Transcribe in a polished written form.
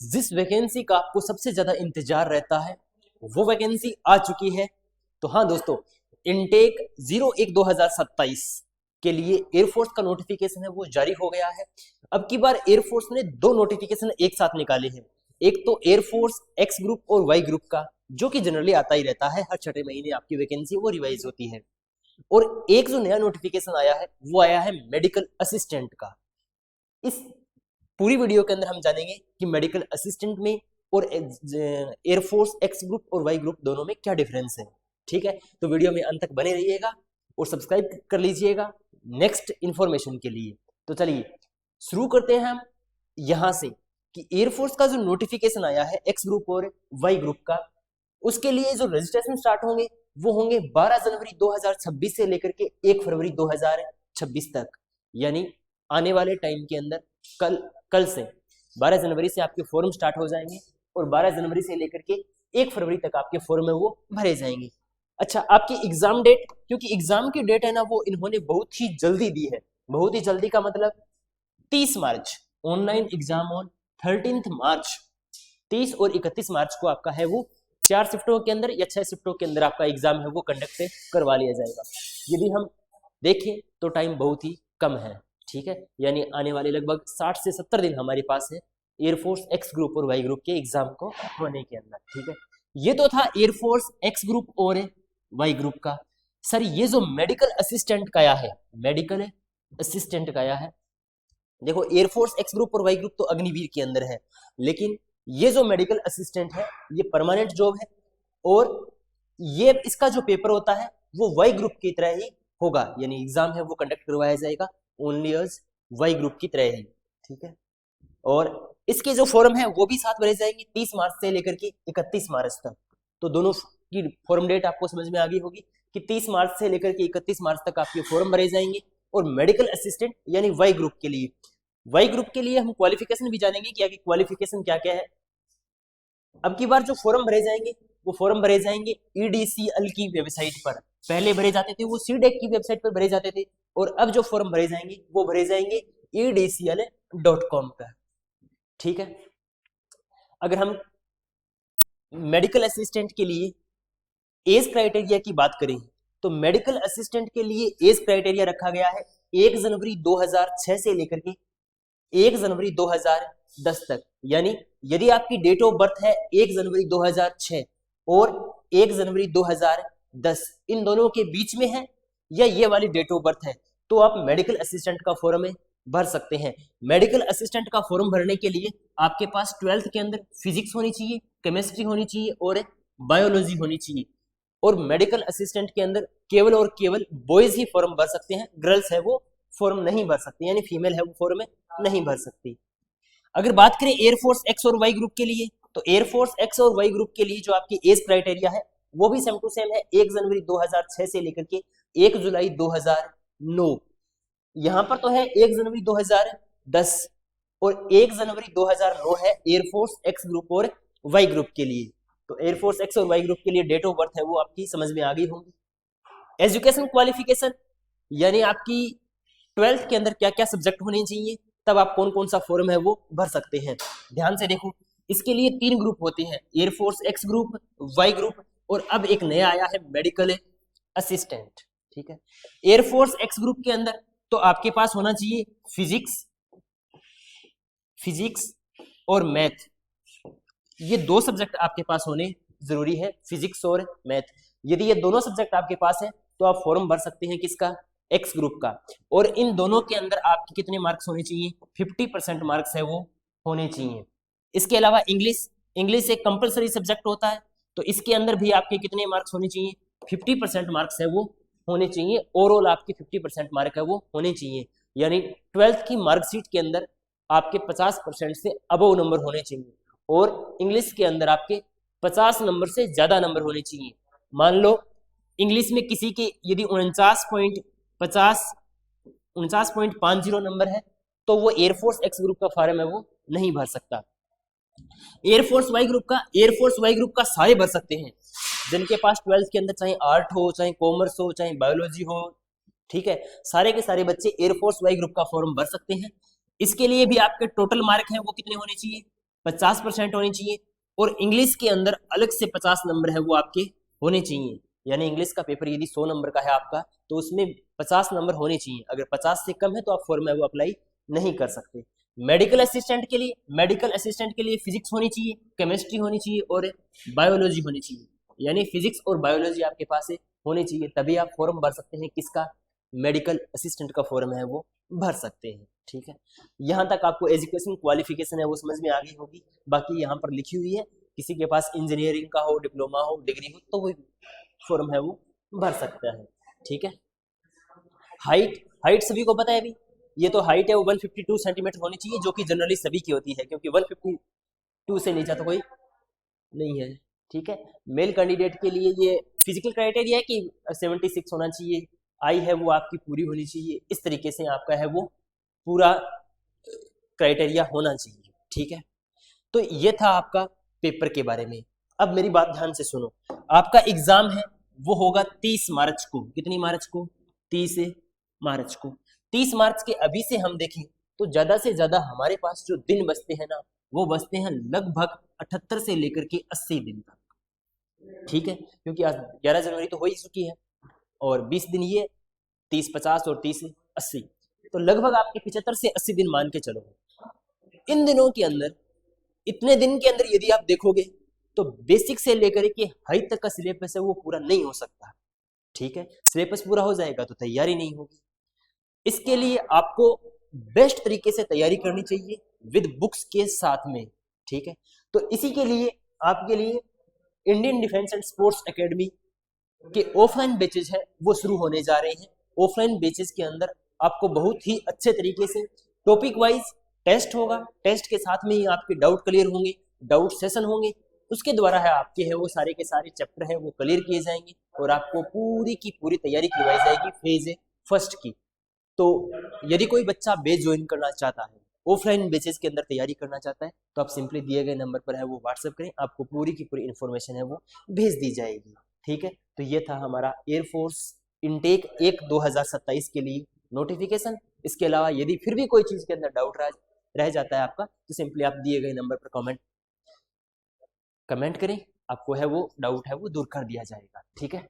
जिस वैकेंसी का आपको सबसे ज्यादा इंतजार रहता है वो वैकेंसी आ चुकी है। तो हाँ दोस्तों, इनटेक 01/2027 के लिए एयरफोर्स का नोटिफिकेशन है वो जारी हो गया है। अब की बार एयरफोर्स ने दो नोटिफिकेशन एक साथ निकाले हैं, एक तो एयरफोर्स एक्स ग्रुप और वाई ग्रुप का, जो कि जनरली आता ही रहता है, हर छठे महीने आपकी वैकेंसी वो रिवाइज होती है। और एक जो नया नोटिफिकेशन आया है वो आया है मेडिकल असिस्टेंट का। इस पूरी वीडियो के अंदर हम जानेंगे कि मेडिकल असिस्टेंट में और एयरफोर्स एक्स ग्रुप और वाई ग्रुप दोनों में क्या डिफरेंस है। ठीक है, तो वीडियो में अंत तक बने रहिएगा और सब्सक्राइब कर लीजिएगा नेक्स्ट इंफॉर्मेशन के लिए। तो चलिए शुरू करते हैं हम यहां से कि एयरफोर्स का जो नोटिफिकेशन आया है एक्स ग्रुप और वाई ग्रुप का, उसके लिए जो रजिस्ट्रेशन स्टार्ट होंगे वो होंगे 12 जनवरी 2026 से लेकर के 1 फरवरी 2026 तक, यानी आने वाले टाइम के अंदर कल से 12 जनवरी से आपके फॉर्म स्टार्ट हो जाएंगे और 12 जनवरी से लेकर के 1 फरवरी तक आपके फॉर्म है वो भरे जाएंगे। अच्छा, आपकी एग्जाम डेट, क्योंकि एग्जाम की डेट है ना वो इन्होंने बहुत ही जल्दी दी है। बहुत ही जल्दी का मतलब 30 मार्च, ऑनलाइन एग्जाम ऑन 13 मार्च। 30 और 31 मार्च को आपका है वो 4 शिफ्टों के अंदर या 6 शिफ्टों के अंदर आपका एग्जाम है वो कंडक्ट करवा लिया जाएगा। यदि हम देखें तो टाइम बहुत ही कम है। ठीक है, यानी आने वाले लगभग 60 से 70 दिन हमारे पास है एयरफोर्स एक्स ग्रुप और वाई ग्रुप के एग्जाम को होने के अंदर। ठीक है, ये तो था एयरफोर्स एक्स ग्रुप और वाई ग्रुप का। सर ये जो मेडिकल असिस्टेंट का आया है, मेडिकल असिस्टेंट का आया है, देखो एयरफोर्स एक्स ग्रुप और वाई ग्रुप तो अग्निवीर के अंदर है, लेकिन ये जो मेडिकल असिस्टेंट है ये परमानेंट जॉब है और ये इसका जो पेपर होता है वो वाई ग्रुप की तरह ही होगा, यानी एग्जाम है वो कंडक्ट करवाया जाएगा ओनली एज वाई ग्रुप की तरह ही। ठीक है, और इसके जो फॉर्म है वो भी साथ भरे जाएंगे 30 मार्च से लेकर के 31 मार्च तक। तो दोनों की फॉर्म डेट आपको समझ में आ गई होगी कि 30 मार्च से लेकर के 31 मार्च तक आपके फॉर्म भरे जाएंगे। और मेडिकल असिस्टेंट यानी वाई ग्रुप के लिए, वाई ग्रुप के लिए हम क्वालिफिकेशन भी जानेंगे कि आगे क्वालिफिकेशन क्या क्या है। अब की बार जो फॉर्म भरे जाएंगे वो फॉर्म भरे जाएंगे ईडीसीएल की वेबसाइट पर। पहले भरे जाते थे वो सीडेक की वेबसाइट पर भरे जाते थे, और अब जो फॉर्म भरे जाएंगे वो भरे जाएंगे edcl.com पर। ठीक है, अगर हम मेडिकल असिस्टेंट के लिए एज क्राइटेरिया की बात करें तो मेडिकल असिस्टेंट के लिए एज क्राइटेरिया रखा गया है 1 जनवरी 2006 से लेकर के 1 जनवरी 2010 तक। यानी यदि आपकी डेट ऑफ बर्थ है 1 जनवरी 2006 और 1 जनवरी 2010, इन दोनों के बीच में है या ये वाली डेट ऑफ बर्थ है, तो आप मेडिकल असिस्टेंट का फॉर्म भर सकते हैं। मेडिकल असिस्टेंट का फॉर्म भरने के लिए आपके पास 12th के अंदर फिजिक्स होनी चाहिए, केमिस्ट्री होनी चाहिए और बायोलॉजी होनी चाहिए। और मेडिकल असिस्टेंट के अंदर केवल और केवल बॉयज ही फॉर्म भर सकते हैं, गर्ल्स है वो फॉर्म नहीं भर सकती, यानी फीमेल है वो फॉर्म नहीं भर सकती। अगर बात करें एयरफोर्स एक्स और वाई ग्रुप के लिए, तो एयरफोर्स एक्स और वाई ग्रुप के लिए जो आपकी एज क्राइटेरिया है वो भी सेम टू सेम है 1 जनवरी 2006 से लेकर के 1 जुलाई 2009। यहां पर तो है 1 जनवरी 2010 और 1 जनवरी 2009 है एयरफोर्स एक्स ग्रुप और वाई ग्रुप के लिए। तो एयरफोर्स एक्स और वाई ग्रुप के लिए डेट ऑफ बर्थ है वो आपकी समझ में आ गई होंगी। एजुकेशन क्वालिफिकेशन, यानी आपकी 12th के अंदर क्या क्या सब्जेक्ट होने चाहिए, तब आप कौन कौन सा फॉर्म है वो भर सकते हैं। ध्यान से देखो, इसके लिए 3 ग्रुप होते हैं, air force X group, Y group और अब एक नया आया है मेडिकल असिस्टेंट। ठीक है, एयरफोर्स एक्स ग्रुप के अंदर तो आपके पास होना चाहिए फिजिक्स और मैथ, ये 2 सब्जेक्ट आपके पास होने जरूरी है, फिजिक्स और मैथ। यदि ये दोनों सब्जेक्ट आपके पास है तो आप फॉर्म भर सकते हैं किसका, एक्स ग्रुप का। और इन दोनों के अंदर आपके कितने मार्क्स होने चाहिए, 50% मार्क्स है वो होने चाहिए। इसके अलावा इंग्लिश एक कंपलसरी सब्जेक्ट होता है, तो इसके अंदर भी आपके कितने मार्क्स होने चाहिए, 50% मार्क्स है वो होने चाहिए। ओवरऑल आपके 50% मार्क है वो होने चाहिए, यानी 12th की मार्कशीट के अंदर आपके 50% से अबव नंबर होने चाहिए और इंग्लिश के अंदर आपके 50 नंबर से ज्यादा नंबर होने चाहिए। मान लो इंग्लिश में किसी के यदि 49.50 नंबर है तो वो एयरफोर्स एक्स ग्रुप का फॉर्म है वो नहीं भर सकता। एयरफोर्स वाई ग्रुप का सारे भर सकते हैं जिनके पास 12th के अंदर चाहे आर्ट हो, चाहे कॉमर्स हो, चाहे बायोलॉजी हो। ठीक है, सारे के सारे बच्चे एयरफोर्स वाई ग्रुप का फॉर्म भर सकते हैं। इसके लिए भी आपके टोटल मार्क है वो कितने होने चाहिए, 50% होनी चाहिए, और इंग्लिश के अंदर अलग से 50 नंबर है वो आपके होने चाहिए। यानी इंग्लिश का पेपर यदि 100 नंबर का है आपका, तो उसमें 50 नंबर होने चाहिए। अगर 50 से कम है तो आप फॉर्म है वो अप्लाई नहीं कर सकते। मेडिकल असिस्टेंट के लिए फिजिक्स होनी चाहिए, केमिस्ट्री होनी चाहिए और बायोलॉजी होनी चाहिए। यानी फिजिक्स और बायोलॉजी आपके पास होनी चाहिए, तभी आप फॉर्म भर सकते हैं। किसका? मेडिकल असिस्टेंट का फॉर्म है वो भर सकते हैं। ठीक है, यहाँ तक आपको एजुकेशन क्वालिफिकेशन है वो समझ में आ गई होगी। बाकी यहाँ पर लिखी हुई है, किसी के पास इंजीनियरिंग का हो, डिप्लोमा हो, डिग्री हो, तो वो फॉर्म है वो भर सकता है। ठीक है, हाइट सभी को पता है अभी। ये तो हाइट है वो 152 सेंटीमीटर होनी चाहिए, जो कि जनरली सभी की होती है, क्योंकि 152 से नीचे तो कोई नहीं है। ठीक है, मेल कैंडिडेट के लिए ये फिजिकल क्राइटेरिया है कि 76 होना चाहिए, आई है वो आपकी पूरी होनी चाहिए। इस तरीके से आपका है वो पूरा क्राइटेरिया होना चाहिए। ठीक है, तो ये था आपका पेपर के बारे में। अब मेरी बात ध्यान से सुनो, आपका एग्जाम है वो होगा 30 मार्च को। कितनी मार्च को? 30 मार्च को। 30 मार्च के अभी से हम देखें तो ज्यादा से ज्यादा हमारे पास जो दिन बचते हैं ना, वो बचते हैं लगभग 78 से लेकर के 80 दिन तक। ठीक है, क्योंकि आज 11 जनवरी तो हो ही चुकी है, और 20 दिन ये, 30 50 और 30 80, तो लगभग आपके 75 से 80 दिन मान के चलो। इन दिनों के अंदर, इतने दिन के अंदर यदि आप देखोगे तो बेसिक से लेकर के हाई तक का सिलेबस है वो पूरा नहीं हो सकता। ठीक है, सिलेबस पूरा हो जाएगा तो तैयारी नहीं होगी। इसके लिए आपको बेस्ट तरीके से तैयारी करनी चाहिए विद बुक्स के साथ में। ठीक है, तो इसी के लिए आपके लिए Indian defence and sports academy के ऑफलाइन बैचेज है वो शुरू होने जा रहे हैं। ऑफलाइन बैचेज के अंदर आपको बहुत ही अच्छे तरीके से टॉपिक वाइज टेस्ट होगा, टेस्ट के साथ में ही आपके डाउट क्लियर होंगे, डाउट सेशन होंगे, उसके द्वारा है आपके है वो सारे के सारे चैप्टर है वो क्लियर किए जाएंगे, और आपको पूरी की पूरी तैयारी करवाई जाएगी फेज फर्स्ट की। तो यदि कोई बच्चा बैच ज्वाइन करना चाहता है, ऑफलाइन बेसिस के अंदर तैयारी करना चाहता है, तो आप सिंपली दिए गए नंबर पर है वो व्हाट्सएप करें, आपको पूरी की पूरी इन्फॉर्मेशन है वो भेज दी जाएगी। ठीक है, तो ये था हमारा एयरफोर्स इनटेक 1/2027 के लिए नोटिफिकेशन। इसके अलावा यदि फिर भी कोई चीज के अंदर डाउट रह जाता है आपका, तो सिंपली आप दिए गए नंबर पर कमेंट करें, आपको है वो डाउट है वो दूर कर दिया जाएगा। ठीक है।